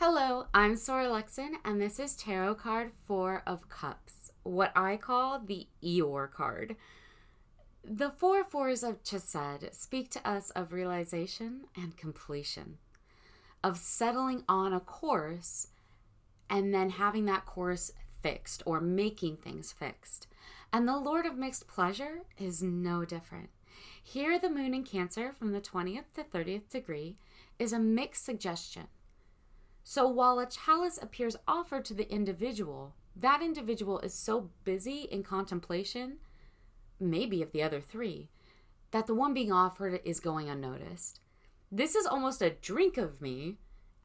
Hello, I'm Sora Luxon, and this is Tarot card 4 of Cups, what I call the Eeyore card. The four fours of Chesed speak to us of realization and completion, of settling on a course and then having that course fixed or making things fixed. And the Lord of Mixed Pleasure is no different. Here, the moon in Cancer from the 20th to 30th degree is a mixed suggestion. So while a chalice appears offered to the individual, that individual is so busy in contemplation, maybe of the other three, that the one being offered is going unnoticed. This is almost a drink of me,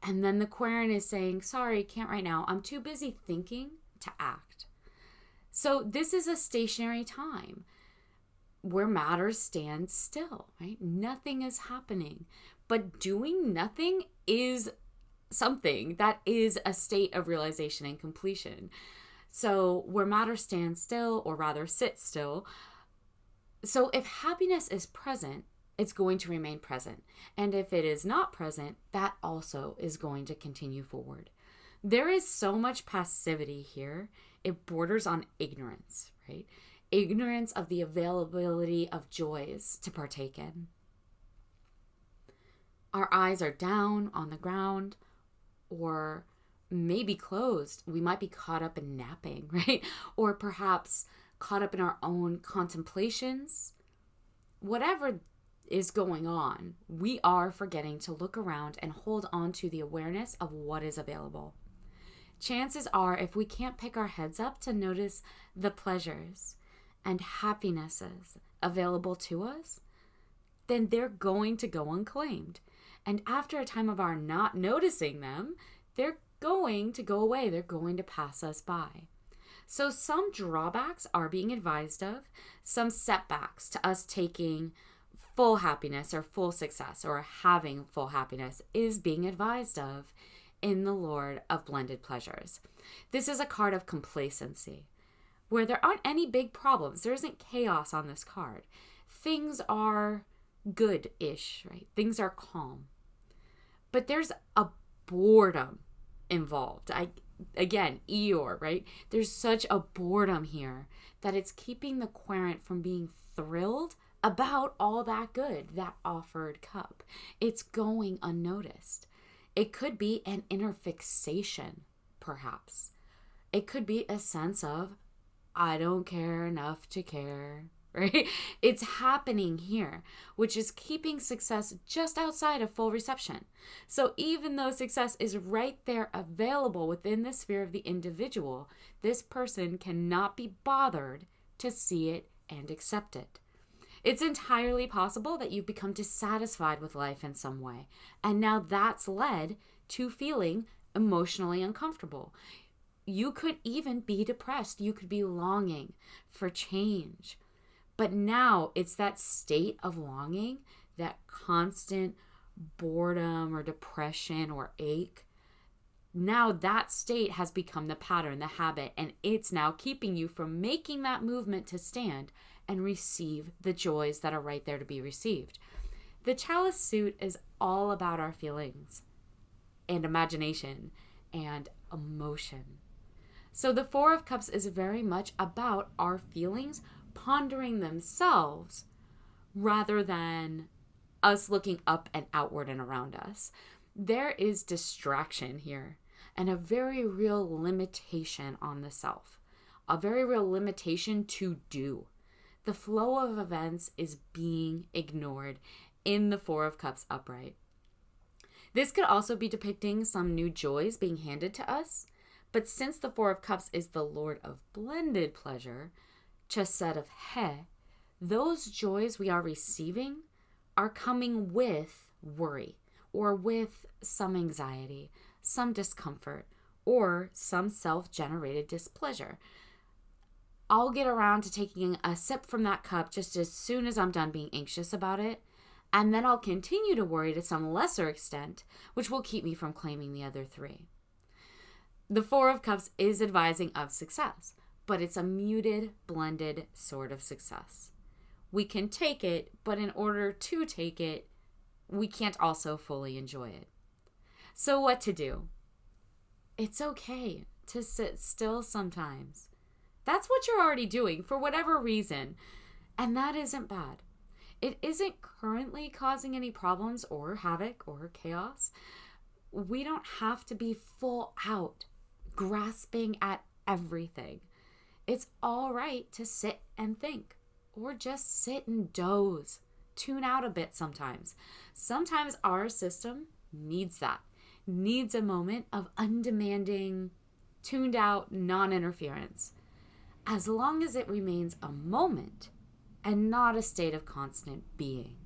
and then the Aquarian is saying, sorry, can't right now. I'm too busy thinking to act. So this is a stationary time where matters stand still, right? Nothing is happening, but doing nothing is something that is a state of realization and completion. So where matter stands still, or rather sits still. So if happiness is present, it's going to remain present. And if it is not present, that also is going to continue forward. There is so much passivity here. It borders on ignorance, right? Ignorance of the availability of joys to partake in. Our eyes are down on the ground, or maybe closed. We might be caught up in napping, right? Or perhaps caught up in our own contemplations. Whatever is going on, we are forgetting to look around and hold on to the awareness of what is available. Chances are, if we can't pick our heads up to notice the pleasures and happinesses available to us, then they're going to go unclaimed. And after a time of our not noticing them, they're going to go away. They're going to pass us by. So some drawbacks are being advised of. Some setbacks to us taking full happiness or full success or having full happiness is being advised of in the Lord of Blended Pleasures. This is a card of complacency, where there aren't any big problems. There isn't chaos on this card. Things are good-ish, right? Things are calm. But there's a boredom involved. Again, Eeyore, right? There's such a boredom here that it's keeping the querent from being thrilled about all that good, that offered cup. It's going unnoticed. It could be an inner fixation, perhaps. It could be a sense of, I don't care enough to care, right? It's happening here, which is keeping success just outside of full reception. So even though success is right there available within the sphere of the individual, this person cannot be bothered to see it and accept it. It's entirely possible that you've become dissatisfied with life in some way, and now that's led to feeling emotionally uncomfortable. You could even be depressed. You could be longing for change. But now it's that state of longing, that constant boredom or depression or ache. Now that state has become the pattern, the habit, and it's now keeping you from making that movement to stand and receive the joys that are right there to be received. The chalice suit is all about our feelings and imagination and emotion. So the Four of Cups is very much about our feelings pondering themselves rather than us looking up and outward and around us. There is distraction here and a very real limitation on the self, a very real limitation to do. The flow of events is being ignored in the Four of Cups upright. This could also be depicting some new joys being handed to us, but since the Four of Cups is the Lord of Blended Pleasure, Chesed of He, those joys we are receiving are coming with worry or with some anxiety, some discomfort, or some self-generated displeasure. I'll get around to taking a sip from that cup just as soon as I'm done being anxious about it, and then I'll continue to worry to some lesser extent, which will keep me from claiming the other three. The Four of Cups is advising of success, but it's a muted, blended sort of success. We can take it, but in order to take it, we can't also fully enjoy it. So what to do? It's okay to sit still sometimes. That's what you're already doing for whatever reason. And that isn't bad. It isn't currently causing any problems or havoc or chaos. We don't have to be full out, grasping at everything. It's all right to sit and think, or just sit and doze. Tune out a bit sometimes. Sometimes our system needs that, needs a moment of undemanding, tuned out non-interference. As long as it remains a moment and not a state of constant being.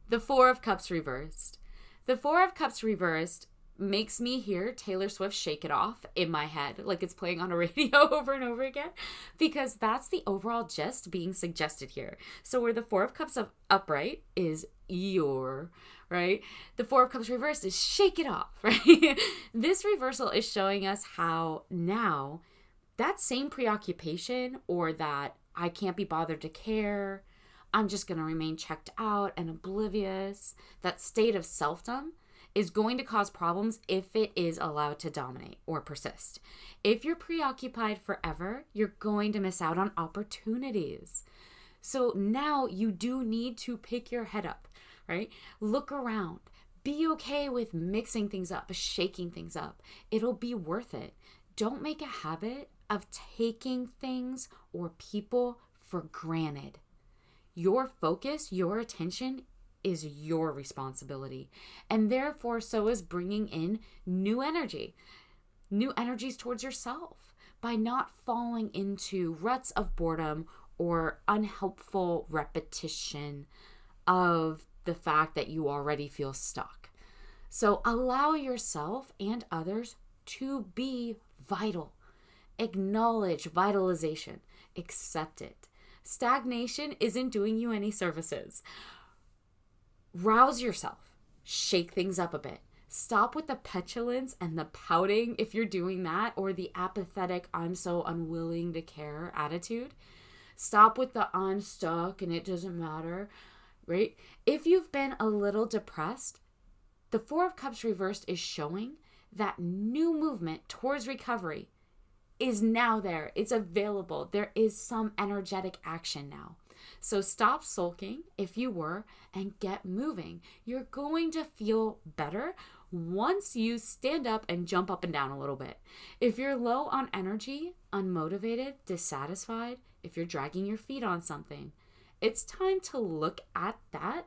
The Four of Cups reversed. The Four of Cups reversed makes me hear Taylor Swift Shake It Off in my head, like it's playing on a radio over and over again, because that's the overall gist being suggested here. So where the Four of Cups of upright is Eeyore, right? The Four of Cups reversed is shake it off, right? This reversal is showing us how now that same preoccupation, or that I can't be bothered to care, I'm just going to remain checked out and oblivious, that state of selfdom is going to cause problems if it is allowed to dominate or persist. If you're preoccupied forever, you're going to miss out on opportunities. So now you do need to pick your head up, right? Look around. Be okay with mixing things up, shaking things up. It'll be worth it. Don't make a habit of taking things or people for granted. Your focus, your attention is your responsibility. And therefore, so is bringing in new energies towards yourself by not falling into ruts of boredom or unhelpful repetition of the fact that you already feel stuck. So allow yourself and others to be vital. Acknowledge vitalization. Accept it. Stagnation isn't doing you any services. Rouse yourself. Shake things up a bit. Stop with the petulance and the pouting if you're doing that, or the apathetic, I'm so unwilling to care attitude. Stop with the I'm stuck and it doesn't matter, right? If you've been a little depressed, the Four of Cups reversed is showing that new movement towards recovery is now there. It's available. There is some energetic action now. So stop sulking if you were and get moving. You're going to feel better once you stand up and jump up and down a little bit. If you're low on energy, unmotivated, dissatisfied, if you're dragging your feet on something, it's time to look at that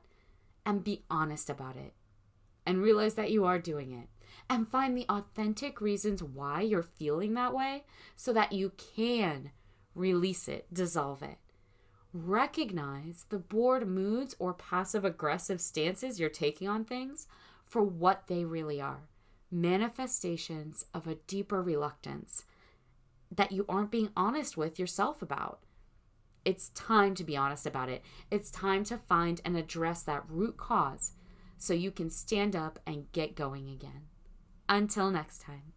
and be honest about it and realize that you are doing it. And find the authentic reasons why you're feeling that way so that you can release it, dissolve it. Recognize the bored moods or passive-aggressive stances you're taking on things for what they really are. Manifestations of a deeper reluctance that you aren't being honest with yourself about. It's time to be honest about it. It's time to find and address that root cause so you can stand up and get going again. Until next time.